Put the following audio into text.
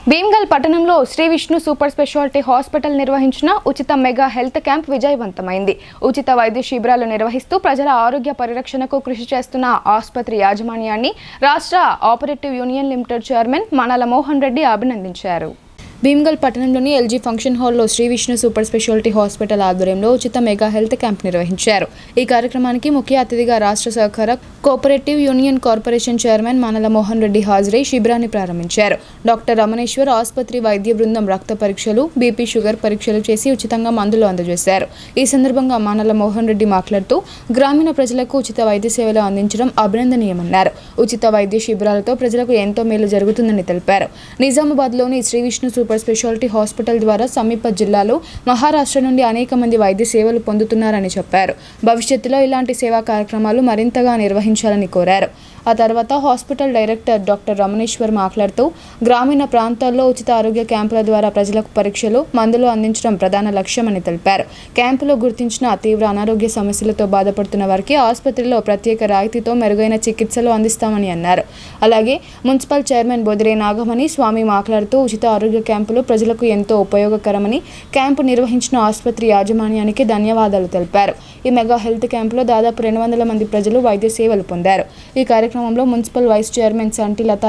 భీమ్గల్ పట్టణంలో Sri Vishnu super speciality hospital నిర్వహించిన ఉచిత మెగా హెల్త్ క్యాంప్ విజయవంతమైంది. ఉచిత వైద్య శిబిరాలు నిర్వహిస్తూ ప్రజల ఆరోగ్య పరిరక్షణకు కృషి చేస్తున్న ఆసుపత్రి యాజమాన్యాన్ని రాష్ట్ర operative union limited chairman Manala Mohan Reddy అభినందించారు. భీమ్గల్ పట్టణంలోని ఎల్జీ ఫంక్షన్ హాల్లో Sri Vishnu super speciality hospital ఆధ్వర్యంలో ఉచిత మెగా హెల్త్ క్యాంప్ నిర్వహించారు. ఈ కార్యక్రమానికి ముఖ్య అతిథిగా రాష్ట్ర సహకార cooperative union corporation chairman Manala Mohan Reddy హాజరై శిబిరాన్ని ప్రారంభించారు. డాక్టర్ రమణేశ్వర్ ఆసుపత్రి వైద్య బృందం రక్త పరీక్షలు, బీపీ, షుగర్ పరీక్షలు చేసి ఉచితంగా మందులు అందజేశారు. ఈ సందర్భంగా మనాల మోహన్ రెడ్డి మాట్లాడుతూ గ్రామీణ ప్రజలకు ఉచిత వైద్య సేవలు అందించడం అభినందనీయమన్నారు. ఉచిత వైద్య శిబిరాలతో ప్రజలకు ఎంతో మేలు జరుగుతుందని తెలిపారు. నిజామాబాద్లోని Sri Vishnu super speciality hospital ద్వారా సమీప జిల్లాలో మహారాష్ట్ర నుండి అనేక మంది వైద్య సేవలు పొందుతున్నారని చెప్పారు. భవిష్యత్తులో ఇలాంటి సేవా కార్యక్రమాలు మరింతగా నిర్వహించాలని కోరారు. ఆ తర్వాత హాస్పిటల్ డైరెక్టర్ డాక్టర్ రమణేశ్వర్ మాట్లాడుతూ గ్రామీణ ప్రాంతాల్లో ఉచిత ఆరోగ్య క్యాంపుల ద్వారా ప్రజలకు పరీక్షలు, మందులు అందించడం ప్రధాన లక్ష్యమని తెలిపారు. క్యాంపులో గుర్తించిన తీవ్ర అనారోగ్య సమస్యలతో బాధపడుతున్న వారికి ఆసుపత్రిలో ప్రత్యేక రాయితీతో మెరుగైన చికిత్సలు అందిస్తామని అన్నారు. అలాగే మున్సిపల్ చైర్మన్ బొదిరే నాగమణి స్వామి మాట్లాడుతూ ఉచిత ఆరోగ్య క్యాంపులు ప్రజలకు ఎంతో ఉపయోగకరమని, క్యాంపు నిర్వహించిన ఆసుపత్రి యాజమాన్యానికి ధన్యవాదాలు తెలిపారు. ఈ మెగా హెల్త్ క్యాంపులో దాదాపు 200 మంది ప్రజలు వైద్య సేవలు పొందారు. ఈ కార్యక్రమంలో మున్సిపల్ వైస్ చైర్మన్ సంటి లతా